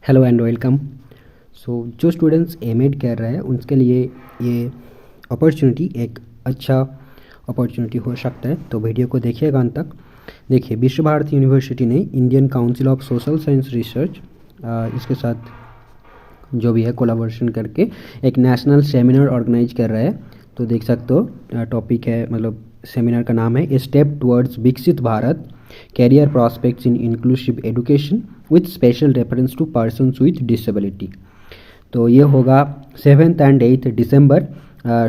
Hello and welcome. जो students MEd कर रहे हैं उनके लिए ये अपॉर्चुनिटी एक अच्छा अपॉर्चुनिटी हो सकता है, तो वीडियो को देखिएगा अंत तक। देखिए, विश्व भारती यूनिवर्सिटी ने Indian council of social science research इसके साथ जो भी है कोलाबोरेशन करके एक नेशनल सेमिनार ऑर्गेनाइज कर रहा है। तो देख सकते हो टॉपिक है, मतलब सेमिनार का नाम है ए step towards Viksit Bharat career prospects in inclusive education with special reference to persons with disability. तो ये होगा 7 एंड 8 दिसंबर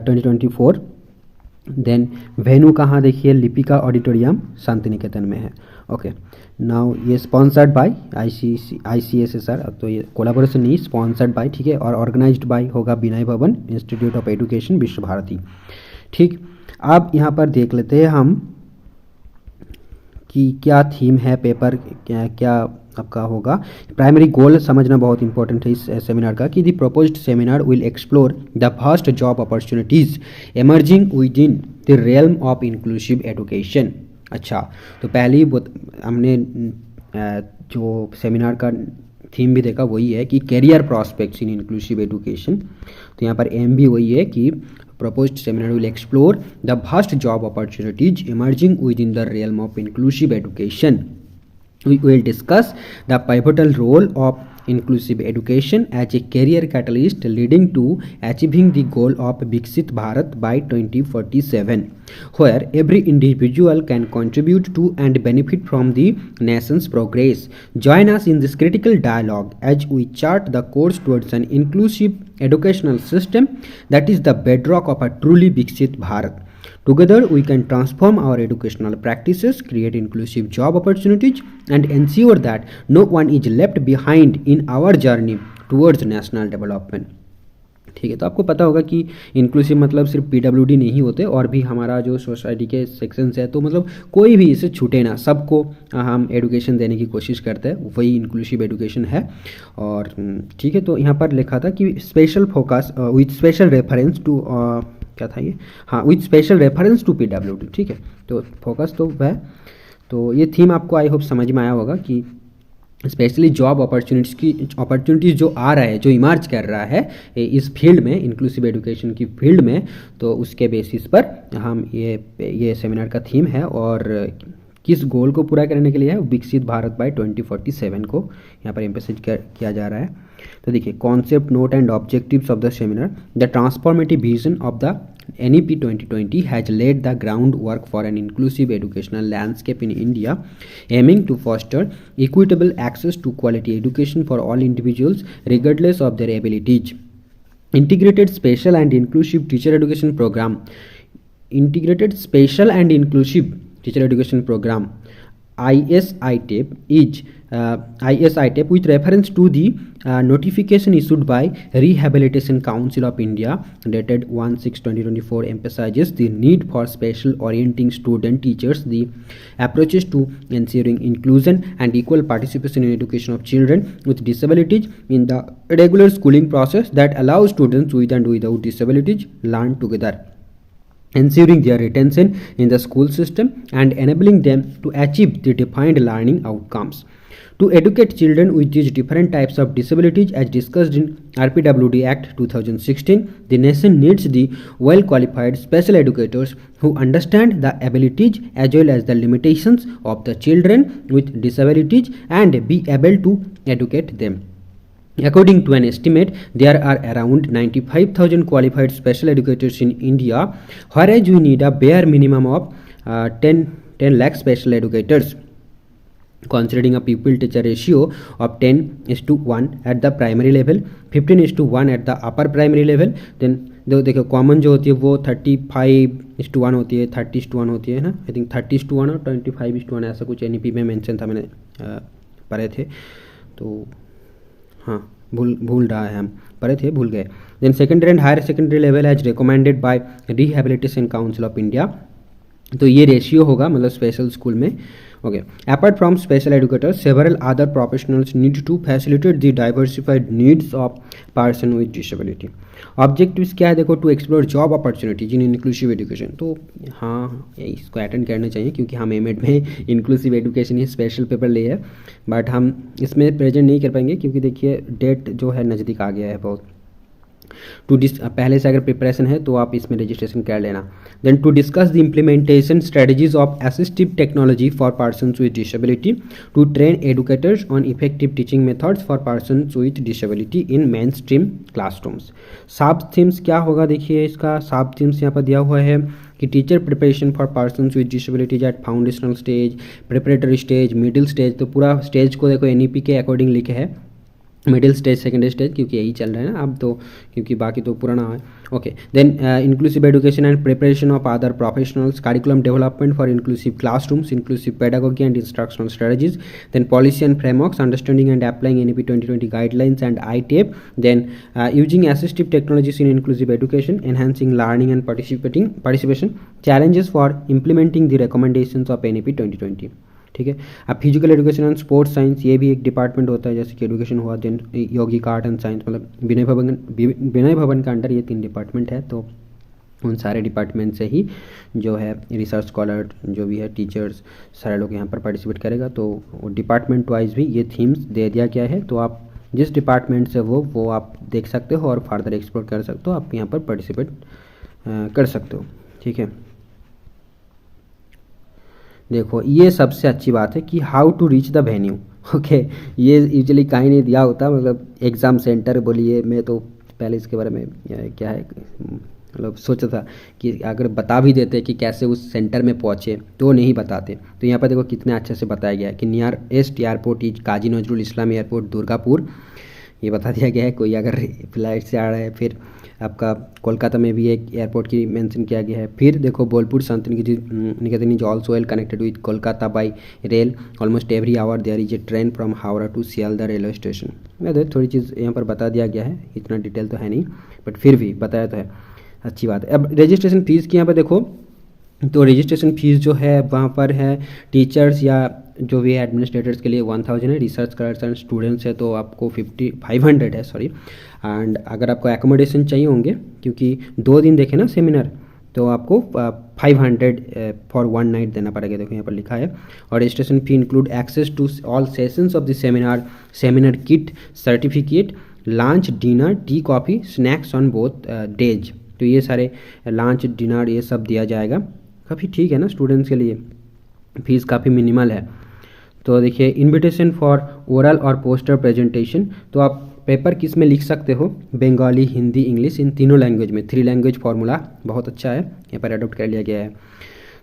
2024। देन वेन्यू कहाँ देखिए, लिपिका ऑडिटोरियम शांति निकेतन में है। ओके, नाउ ये स्पॉन्सर्ड बाय ICSSR, तो ये कोलाबोरेशन नहीं, स्पॉन्सर्ड बाय, ठीक है, और ऑर्गेनाइज्ड बाय होगा विनय भवन इंस्टीट्यूट ऑफ एजुकेशन विश्व भारती। ठीक, अब यहाँ पर देख लेते हैं हम कि क्या थीम है, पेपर क्या आपका होगा। प्राइमरी गोल समझना बहुत इंपॉर्टेंट है इस सेमिनार का कि the proposed seminar will explore the vast job opportunities emerging within the realm of inclusive education. अच्छा, तो पहले ही हमने जो सेमिनार का थीम भी देखा वही है कि career prospects in inclusive education. तो यहाँ पर एम भी वही है कि proposed seminar will explore the vast job opportunities emerging within the realm of inclusive education. We will discuss the pivotal role of inclusive education as a career catalyst leading to achieving the goal of Viksit Bharat by 2047, where every individual can contribute to and benefit from the nation's progress. Join us in this critical dialogue as we chart the course towards an inclusive educational system that is the bedrock of a truly Viksit Bharat. Together, we can transform our educational practices, create inclusive job opportunities, and ensure that no one is left behind in our journey towards national development. ठीक है, तो आपको पता होगा कि inclusive मतलब सिर्फ PWD नहीं होते, और भी हमारा जो सोसाइटी के सेक्शंस है, तो मतलब कोई भी इसे छूटे ना, सबको हम एडुकेशन देने की कोशिश करते हैं, वही इंक्लूसिव एडुकेशन है। और ठीक है, तो यहाँ पर लिखा था कि special focus with special reference to, क्या था ये, हाँ, with special reference to PWD। ठीक है, तो फोकस तो है। तो ये थीम आपको आई होप समझ में आया होगा कि स्पेशली जॉब अपॉर्चुनिटीज़ जो आ रहा है, जो इमर्ज कर रहा है इस फील्ड में, इंक्लूसिव एजुकेशन की फील्ड में, तो उसके बेसिस पर हम ये सेमिनार का थीम है। और किस गोल को पूरा करने के लिए है, विकसित भारत बाय 2047 को यहाँ पर एम्फेसाइज किया जा रहा है। तो देखिए, concept, note and objectives of the seminar. The transformative vision of the NEP 2020 has laid the groundwork for an inclusive educational landscape in India, aiming to foster equitable access to quality education for all individuals, regardless of their abilities. Integrated Special and Inclusive Teacher Education Program. Integrated Special and Inclusive Teacher Education Program, ISITEP, is ISITEP with reference to the notification issued by Rehabilitation Council of India dated 1/6/2024 emphasizes the need for special orienting student teachers, the approaches to ensuring inclusion and equal participation in education of children with disabilities in the regular schooling process that allows students with and without disabilities learn together, ensuring their retention in the school system and enabling them to achieve the defined learning outcomes. To educate children with these different types of disabilities as discussed in RPWD Act 2016, the nation needs the well-qualified special educators who understand the abilities as well as the limitations of the children with disabilities and be able to educate them. According to an estimate, there are around 95,000 qualified special educators in India, whereas we need a bare minimum of 10 lakh special educators. Considering a pupil-teacher ratio of 10:1 at the primary level, 15:1 at the upper primary level, then देखो common जो होती है वो 35:1 होती है, 30:1 होती है ना, आई थिंक 30:1 और 25:1 ऐसा कुछ NEP में मेंशन था, मैंने पढ़े थे, तो हाँ, भूल रहा है, हम पढ़े थे, भूल गए। Then secondary and higher secondary level as recommended by rehabilitation council of India तो ये रेशियो होगा मतलब स्पेशल स्कूल में। Okay, apart from special educators several other professionals need to facilitate the diversified needs of person with disability. Objectives क्या है देखो, to explore job opportunities in inclusive education. तो हाँ, इसको अटेंड करना चाहिए क्योंकि हम एमएड में इंक्लूसिव एजुकेशन ही स्पेशल पेपर लिए है, बट हम इसमें प्रेजेंट नहीं कर पाएंगे क्योंकि देखिए डेट जो है नज़दीक आ गया है बहुत। पहले से अगर प्रिपरेशन है तो आप इसमें रजिस्ट्रेशन कर लेना। Then to discuss the implementation strategies of assistive technology for persons with disability, to train educators on effective teaching methods for persons with disability in mainstream classrooms. सब थीम्स क्या होगा देखिए, इसका सब थीम्स यहाँ पर दिया हुआ है कि teacher preparation for persons with disabilities at foundational stage, preparatory stage, middle stage. तो पूरा स्टेज को देखो एनईपी के अकॉर्डिंग लिखे है, मिडिल स्टेज, सेकेंड स्टेज, क्योंकि यही चल रहा है ना अब तो, क्योंकि बाकी तो पुराना है। Okay, then inclusive education and preparation of other professionals, curriculum development for inclusive classrooms, inclusive pedagogy and instructional strategies, then policy and frameworks, understanding and applying NEP 2020 guidelines and ITAP, then using assistive technologies in inclusive education, enhancing learning and participation, challenges for implementing the recommendations of NEP 2020। ठीक है। अब physical education and sports science, ये भी एक department होता है, जैसे कि एजुकेशन हुआ, देन यौगिक आर्ट एंड साइंस, मतलब विनय भवन का अंडर ये 3 डिपार्टमेंट है। तो उन सारे डिपार्टमेंट से ही जो है रिसर्च स्कॉलर जो भी है, टीचर्स, सारे लोग यहाँ पर पार्टिसिपेट करेगा। तो डिपार्टमेंट वाइज भी ये थीम्स दे दिया गया है, तो आप जिस डिपार्टमेंट से वो आप देख सकते हो और फर्दर एक्सप्लोर कर सकते हो, आप यहाँ पर पार्टिसिपेट कर सकते हो। ठीक है, देखो ये सबसे अच्छी बात है कि how to reach the venue. Okay, ये यूजुअली कहीं नहीं दिया होता, मतलब एग्ज़ाम सेंटर बोलिए, मैं तो पहले इसके बारे में क्या है मतलब सोचा था कि अगर बता भी देते कि कैसे उस सेंटर में पहुँचे, तो नहीं बताते। तो यहाँ पर देखो कितने अच्छे से बताया गया है कि nearest airport is Kazi Nazrul Islam airport Durgapur, ये बता दिया गया है। कोई अगर फ्लाइट से आ रहा है, फिर आपका कोलकाता में भी एक एयरपोर्ट की मेंशन किया गया है। फिर देखो Bolpur Shantiniketan is also well connected with Kolkata by rail, almost every hour there is a train from Howrah to Sealdah railway station. थोड़ी चीज़ यहाँ पर बता दिया गया है, इतना डिटेल तो है नहीं, बट फिर भी बताया तो है, अच्छी बात है। अब रजिस्ट्रेशन फीस की यहाँ पर देखो, तो रजिस्ट्रेशन फीस जो है वहाँ पर है टीचर्स या जो भी है एडमिनिस्ट्रेटर्स के लिए 1000 है, रिसर्च स्कॉलर्स एंड स्टूडेंट्स है तो आपको 500 है, सॉरी। एंड अगर आपको एकोमोडेशन चाहिए होंगे, क्योंकि 2 दिन देखे ना सेमिनार, तो आपको 500 फॉर 1 नाइट देना पड़ेगा, देखो यहाँ पर लिखा है। और registration fee include access to all sessions of the seminar kit, certificate, lunch, dinner, tea, coffee, snacks on both days. तो ये सारे लंच, डिनर, ये सब दिया जाएगा। काफ़ी ठीक है ना, स्टूडेंट्स के लिए फीस काफ़ी मिनिमल है। तो देखिए इनविटेशन फॉर ओरल और पोस्टर प्रेजेंटेशन, तो आप पेपर किस में लिख सकते हो, बंगाली, हिंदी, इंग्लिश, इन तीनों लैंग्वेज में। 3 लैंग्वेज फार्मूला बहुत अच्छा है, यहाँ पर अडोप्ट कर लिया गया है।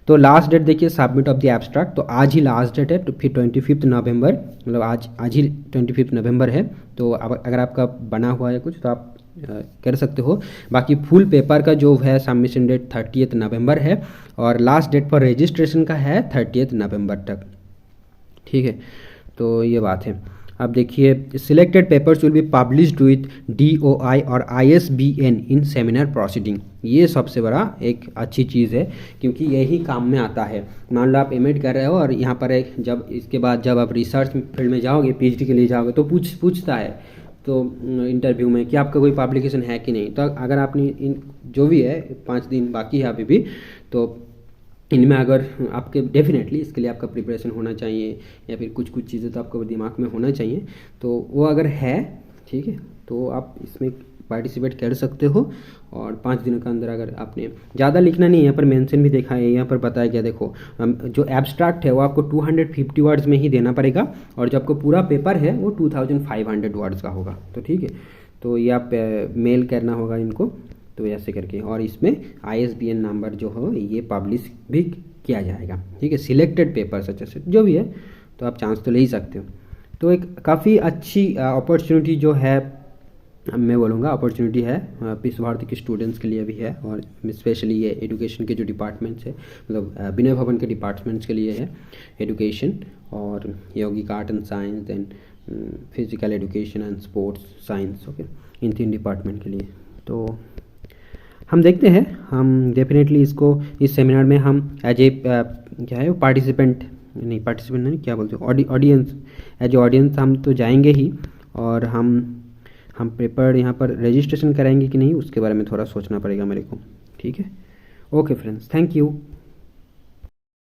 तो लास्ट डेट देखिए सबमिट ऑफ द एब्स्ट्रैक्ट, तो आज ही लास्ट डेट है, तो फिर 25 नवंबर, मतलब आज ही 25 नवंबर है। तो अगर आपका बना हुआ है कुछ तो आप कर सकते हो। बाकी फुल पेपर का जो है सबमिशन डेट 30 नवंबर है, और लास्ट डेट फॉर रजिस्ट्रेशन का है 30 नवंबर तक। ठीक है, तो ये बात है। अब देखिए selected papers will be published with DOI और ISBN इन सेमिनार प्रोसीडिंग। ये सबसे बड़ा एक अच्छी चीज़ है, क्योंकि यही काम में आता है। मान लो आप एमएड कर रहे हो और यहाँ पर एक जब इसके बाद जब आप रिसर्च फील्ड में जाओगे, PhD के लिए जाओगे, तो पूछता है तो इंटरव्यू में कि आपका कोई पब्लिकेशन है कि नहीं। तो अगर आपने इन जो भी है 5 दिन बाकी है अभी भी, तो इनमें अगर आपके डेफिनेटली इसके लिए आपका प्रिपरेशन होना चाहिए, या फिर कुछ चीज़ें तो आपको दिमाग में होना चाहिए। तो वो अगर है, ठीक है, तो आप इसमें पार्टिसिपेट कर सकते हो। और 5 दिनों के अंदर अगर आपने ज़्यादा लिखना नहीं है, यहाँ पर मेंशन भी देखा है, यहाँ पर बताया गया, देखो जो एब्स्ट्रैक्ट है वो आपको 250 वर्ड्स में ही देना पड़ेगा, और जो आपको पूरा पेपर है वो 2500 वर्ड्स का होगा। तो ठीक है, तो ये आप मेल करना होगा इनको, तो ऐसे करके। और इसमें ISBN नंबर जो हो ये पब्लिश भी किया जाएगा। ठीक है, सिलेक्टेड पेपर्स अच्छे से जो भी है, तो आप चांस तो ले ही सकते हो। तो एक काफ़ी अच्छी अपॉर्चुनिटी जो है, मैं बोलूँगा अपॉर्चुनिटी है, विश्व भारती के स्टूडेंट्स के लिए भी है, और स्पेशली ये एजुकेशन के जो डिपार्टमेंट्स है, मतलब विनय भवन के डिपार्टमेंट्स के लिए है, एजुकेशन और यौगिक art and science, then physical education and sports science. Okay, इन 3 डिपार्टमेंट के लिए। तो हम देखते हैं, हम डेफिनेटली इसको इस सेमिनार में हम एज ए क्या है पार्टिसिपेंट नहीं, क्या बोलते हो, ऑडियंस, एज ए ऑडियंस हम तो जाएंगे ही, और हम पेपर यहाँ पर रजिस्ट्रेशन कराएंगे कि नहीं उसके बारे में थोड़ा सोचना पड़ेगा मेरे को। ठीक है, ओके फ्रेंड्स, थैंक यू।